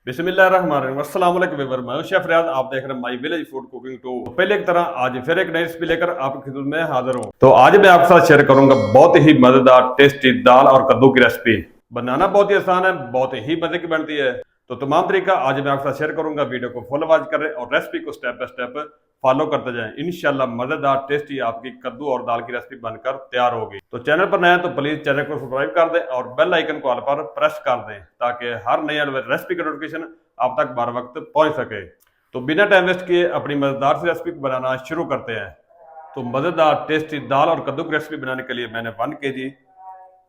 बिस्मिल्लाहिर्रहमानिर्रहीम। अस्सलाम वालेकुम व्यूअर, मैं हूं शेफ रियाज। आप देख रहे हैं my village food cooking two. पहले की तरह आज फिर एक नई रेसिपी लेकर आपकी खिदमत में हाजिर हूं। तो आज मैं आपके साथ शेयर करूंगा बहुत ही मजेदार टेस्टी दाल और कद्दू की रेसिपी। बनाना बहुत ही आसान है, बहुत ही मजे की बनती है। तो तमाम तरीका आज मैं आपके साथ शेयर करूंगा। वीडियो को फुल वॉच करें और रेसिपी को स्टेप बाय स्टेप फॉलो करते जाएं। इंशाल्लाह मजेदार टेस्टी आपकी कद्दू और दाल की रेसिपी बनकर तैयार होगी। तो चैनल पर नए हैं तो प्लीज चैनल को सब्सक्राइब कर दें और बेल आइकन को ऑल पर प्रेस कर दें ताकि हर नई रेसिपी का नोटिफिकेशन आप तक बार वक्त पहुंच सके। तो बिना टाइम वेस्ट किए अपनी मजेदार सी रेसिपी बनाना शुरू करते हैं। तो मजेदार टेस्टी दाल और कद्दू की रेसिपी बनाने के लिए मैंने 1 kg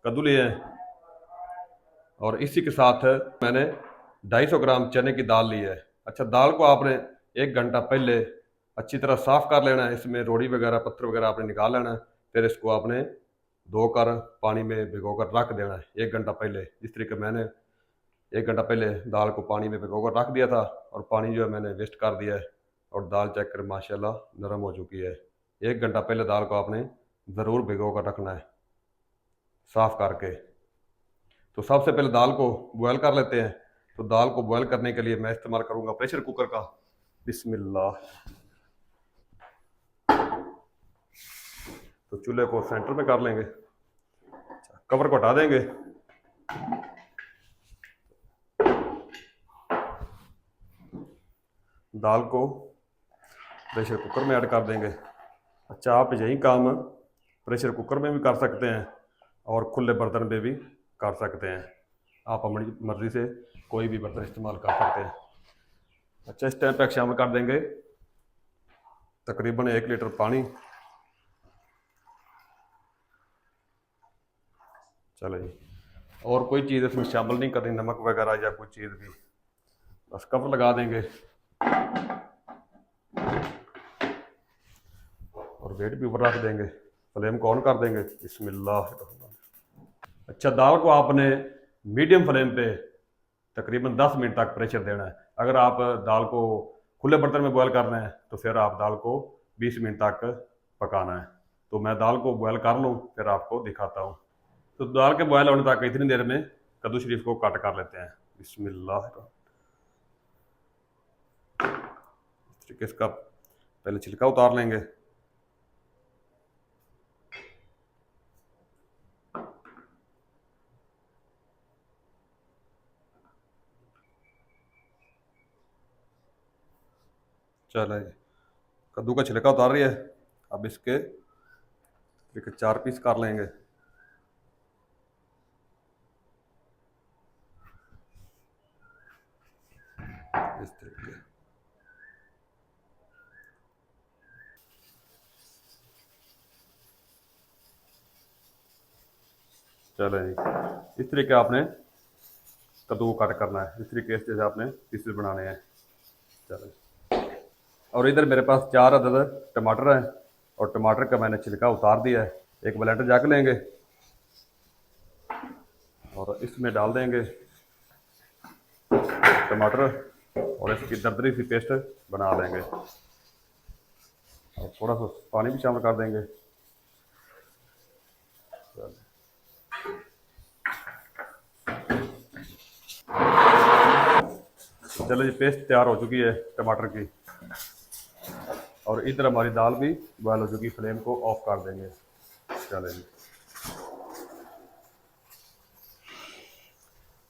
कद्दू लिए हैं और इसी के साथ मैंने 250 ग्राम चने की दाल ली है। अच्छा, दाल को आपने 1 घंटा पहले अच्छी तरह साफ कर लेना है। इसमें रोड़ी वगैरह पत्थर वगैरह आपने निकाल लेना है। फिर इसको आपने धोकर पानी में भिगोकर रख देना है 1 घंटा पहले। जिस तरीके मैंने 1 घंटा पहले दाल को पानी में भिगोकर रख दिया था और पानी जो है मैंने वेस्ट कर दिया है और दाल चेक कर माशाल्लाह नरम हो चुकी है। 1 घंटा पहले दाल को आपने ज़रूर भिगो कर रखना है साफ करके। तो सबसे पहले दाल को बॉयल कर लेते हैं। तो दाल को बॉयल करने के लिए मैं इस्तेमाल करूंगा प्रेशर कुकर का। बिस्मिल्लाह। तो चूल्हे को सेंटर में कर लेंगे, कवर को हटा देंगे। दाल को प्रेशर कुकर में ऐड कर देंगे। अच्छा, आप यही काम प्रेशर कुकर में भी कर सकते हैं और खुले बर्तन पे भी कर सकते हैं। आप अपनी मर्ज़ी से कोई भी बर्तन इस्तेमाल कर सकते हैं। अच्छा, इस टाइम पे शामिल कर देंगे तकरीबन 1 लीटर पानी। चलो जी, और कोई चीज़ इसमें शामिल नहीं करनी, नमक वगैरह या कोई चीज़ भी। बस कवर लगा देंगे और वेट भी ऊपर रख देंगे। फ्लेम को ऑन कर देंगे। बिस्मिल्लाह। अच्छा, दाल को आपने मीडियम फ्लेम पे तकरीबन 10 मिनट तक प्रेशर देना है। अगर आप दाल को खुले बर्तन में बॉयल करना है तो फिर आप दाल को 20 मिनट तक पकाना है। तो मैं दाल को बॉयल कर लूँ फिर आपको दिखाता हूँ। तो दाल के बॉयल होने तक इतनी देर में कद्दू शरीफ को कट कर लेते हैं। बिस्मिल्लाह। इस तरीके इसका पहले छिलका उतार लेंगे। चलो, कद्दू का छिलका उतार रही है। अब इसके 4 पीस कर लेंगे। इस तरीके चलो जी, इस तरीके आपने कद्दू को कट करना है। इस तरीके से आपने पीसेस बनाने हैं। चलो, और इधर मेरे पास 4 अदद टमाटर हैं और टमाटर का मैंने छिलका उतार दिया है। एक ब्लेंडर जाग लेंगे और इसमें डाल देंगे टमाटर और इसकी दरदरी सी पेस्ट बना लेंगे और थोड़ा सा पानी भी शामिल कर देंगे। चलो जी, पेस्ट तैयार हो चुकी है टमाटर की और इधर हमारी दाल भी बॉयल हो चुकी। फ्लेम को ऑफ कर देंगे। चलें जी,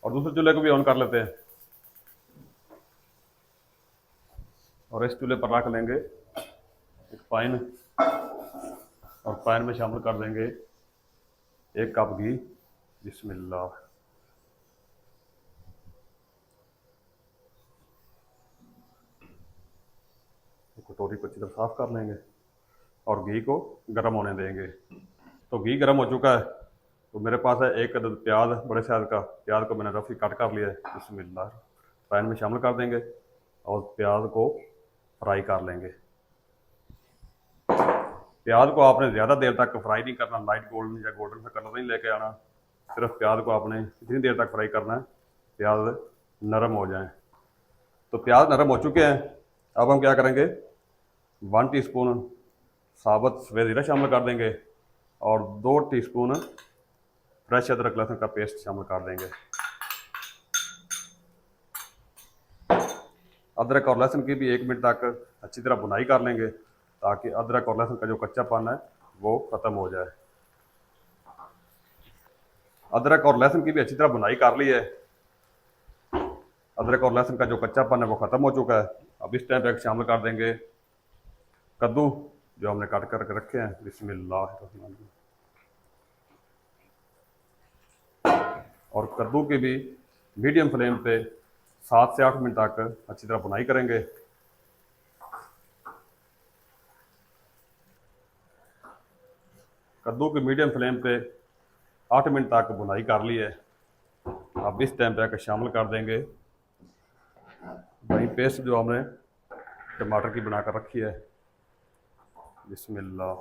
और दूसरे चूल्हे को भी ऑन कर लेते हैं और इस चूल्हे पर रख लेंगे एक पैन और पैन में शामिल कर देंगे 1 कप घी। बिस्मिल्लाह। कटोरी को अच्छी तरह साफ कर लेंगे और घी को गर्म होने देंगे। तो घी गर्म हो चुका है। तो मेरे पास है 1 अदद प्याज, बड़े साइज का प्याज को मैंने रफी कट कर लिया है। बिस्मिल्लाह। पैन में शामिल कर देंगे और प्याज को फ्राई कर लेंगे। प्याज को आपने ज़्यादा देर तक फ्राई नहीं करना, लाइट गोल्डन या गोल्डन सा कलर नहीं लेके आना। सिर्फ प्याज को आपने इतनी देर तक फ्राई करना है प्याज नरम हो जाए। तो प्याज नरम हो चुके हैं। अब हम क्या करेंगे, 1 टीस्पून साबुत सफ़ेद ज़ीरा शामिल कर देंगे और 2 टीस्पून फ्रेश अदरक लहसुन का पेस्ट शामिल कर देंगे। अदरक और लहसुन की भी 1 मिनट तक अच्छी तरह भुनाई कर लेंगे ताकि अदरक और लहसुन का जो कच्चापन है वो ख़त्म हो जाए। अदरक और लहसुन की भी अच्छी तरह भुनाई कर ली है। अदरक और लहसुन का जो कच्चापन है वो ख़त्म हो चुका है। अब इस टाइम पे शामिल कर देंगे कद्दू जो हमने काट करके रखे हैं। बिस्मिल्लाह। और कद्दू की भी मीडियम फ्लेम पे 7 से 8 मिनट तक अच्छी तरह भुनाई करेंगे। कद्दू की मीडियम फ्लेम पे 8 मिनट तक भुनाई कर ली है। अब इस टाइम पे शामिल कर देंगे वही पेस्ट जो हमने टमाटर की बनाकर रखी है। बिस्मिल्लाह।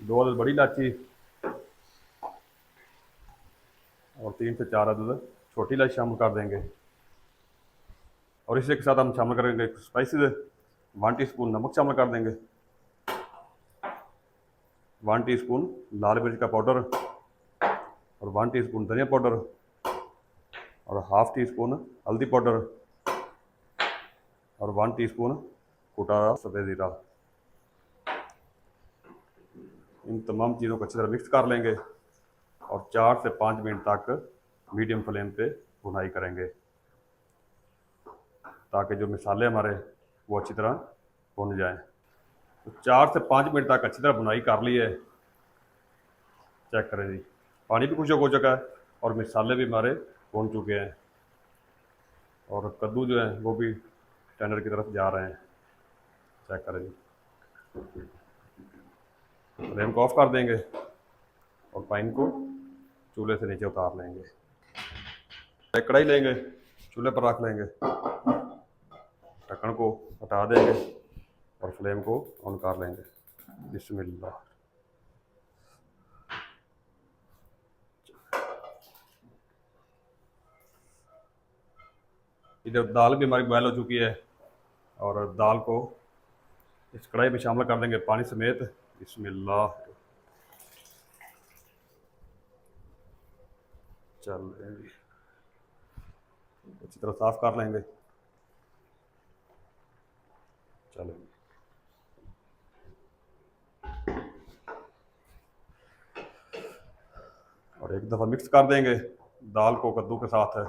2 अदद बड़ी इलायची और 3 से 4 अदद छोटी इलायची शामिल कर देंगे। और इसी के साथ हम शामिल करेंगे स्पाइसेस। 1 टीस्पून नमक शामिल कर देंगे, 1 टीस्पून लाल मिर्च का पाउडर और 1 टीस्पून धनिया पाउडर और हाफ टी स्पून हल्दी पाउडर और 1 टीस्पून कुटा सफ़ेद ज़ीरा। इन तमाम चीज़ों को अच्छी तरह मिक्स कर लेंगे और 4 से 5 मिनट तक मीडियम फ्लेम पे भुनाई करेंगे ताकि जो मसाले हमारे वो अच्छी तरह भुन जाएं। तो 4 से 5 मिनट तक अच्छी तरह भुनाई कर ली है। चेक करें जी, पानी भी खुश्क हो चुका है और मसाले भी हमारे भुन चुके हैं और कद्दू जो है वो भी टेंडर की तरफ जा रहे हैं। चेक करें जी, फ्लेम को ऑफ कर देंगे और पाइन को चूल्हे से नीचे उतार लेंगे। एक कढ़ाई लेंगे, चूल्हे पर रख लेंगे, ढक्कन को हटा देंगे और फ्लेम को ऑन कर लेंगे। बिस्मिल्लाह। इधर दाल भी हमारी बॉयल हो चुकी है और दाल को इस कढ़ाई में शामिल कर देंगे पानी समेत। बिस्मिल्लाह। चल अच्छी तरह साफ कर लेंगे। चलो और एक दफ़ा मिक्स कर देंगे दाल को कद्दू के साथ है।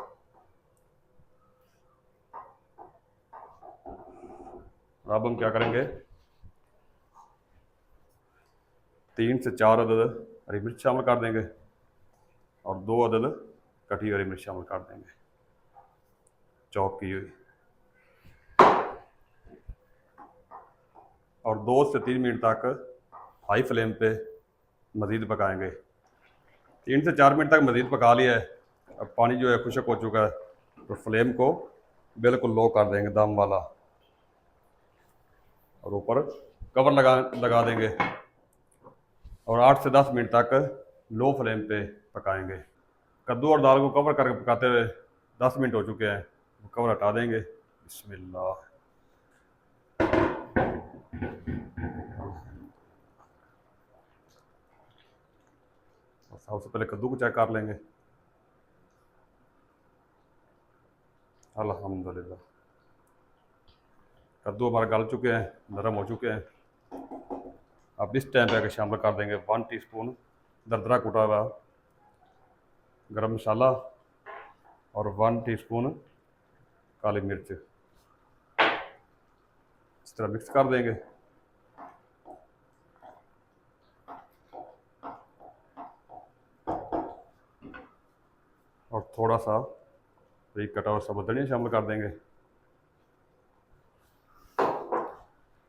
अब हम क्या करेंगे, 3 से 4 अदद हरी मिर्च शामिल कर देंगे और 2 अदद कटी हरी मिर्च शामिल कर देंगे चॉप की हुई और 2 से 3 मिनट तक हाई फ्लेम पे मज़ीद पकाएंगे। 3 से 4 मिनट तक मज़ीद पका लिया है। अब पानी जो है खुश्क हो चुका है तो फ्लेम को बिल्कुल लो कर देंगे दम वाला और ऊपर कवर लगा देंगे और 8 से 10 मिनट तक लो फ्लेम पे पकाएंगे। कद्दू और दाल को कवर करके पकाते हुए 10 मिनट हो चुके हैं, कवर हटा देंगे। बिस्मिल्लाह। सबसे पहले कद्दू को चेक कर लेंगे। अल्हम्दुलिल्लाह, कद्दू हमारे गल चुके हैं, नरम हो चुके हैं। अब इस टाइम पे शामिल कर देंगे 1 टीस्पून दरदरा कुटा हुआ गरम मसाला और 1 टीस्पून काली मिर्च। इस तरह मिक्स कर देंगे और थोड़ा सा एक कटा हुआ साबुत धनिया शामिल कर देंगे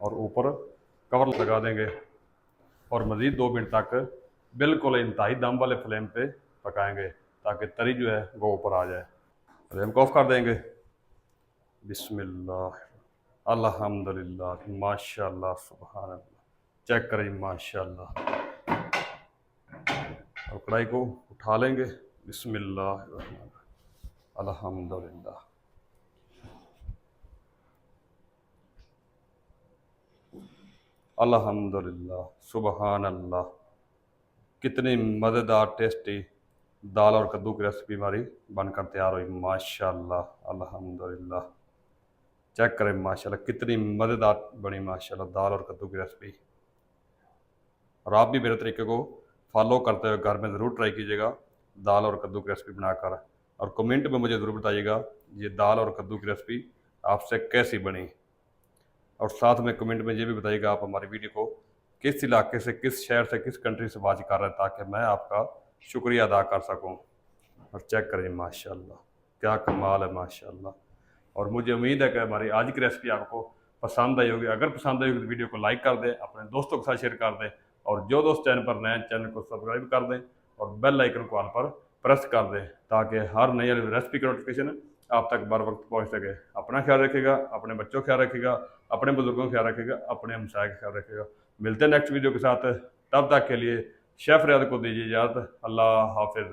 और ऊपर कवर लगा देंगे और मज़ीद 2 मिनट तक बिल्कुल इंतहाई दम वाले फ्लेम पे पकाएंगे ताकि तरी जो है वो ऊपर आ जाए। फ्लेम को ऑफ कर देंगे। बिस्मिल्लाह। अल्हम्दुलिल्लाह, माशाल्लाह, सुभान अल्लाह। चेक करें माशाल्लाह। और कढ़ाई को उठा लेंगे। बिस्मिल्लाह। अल्हम्दुलिल्लाह। अल्हम्दुलिल्लाह, सुभान अल्लाह। कितनी मज़ेदार टेस्टी दाल और कद्दू की रेसिपी हमारी बनकर तैयार हुई। माशाल्लाह, अल्हम्दुलिल्लाह। चेक करें माशाल्लाह कितनी मज़ेदार बनी माशाल्लाह दाल और कद्दू की रेसिपी। और आप भी मेरे तरीके को फॉलो करते हुए घर में ज़रूर ट्राई कीजिएगा दाल और कद्दू की रेसिपी बनाकर, और कमेंट में मुझे ज़रूर बताइएगा ये दाल और कद्दू की रेसिपी आपसे कैसी बनी। और साथ में कमेंट में ये भी बताइएगा आप हमारी वीडियो को किस इलाके से, किस शहर से, किस कंट्री से वॉच कर रहे हैं, ताकि मैं आपका शुक्रिया अदा कर सकूं। और चेक करिए माशाल्लाह क्या कमाल है माशाल्लाह। और मुझे उम्मीद है कि हमारी आज की रेसिपी आपको पसंद आई होगी। अगर पसंद आई होगी तो वीडियो को लाइक कर दें, अपने दोस्तों के साथ शेयर कर दें, और जो दोस्त चैनल पर नए चैनल को सब्सक्राइब कर दें और बेल आइकन को ऑल पर प्रेस कर दें, ताकि हर नई रेसिपी की नोटिफिकेशन आप तक बर वक्त पहुँच सके। अपना ख्याल रखिएगा, अपने बच्चों का ख्याल रखिएगा, अपने बुजुर्गों का ख्याल रखिएगा, अपने हमसाय का ख्याल रखिएगा। मिलते हैं नेक्स्ट वीडियो के साथ, तब तक के लिए शेफ रियाद को दीजिए इजाज़त। अल्लाह हाफिज़।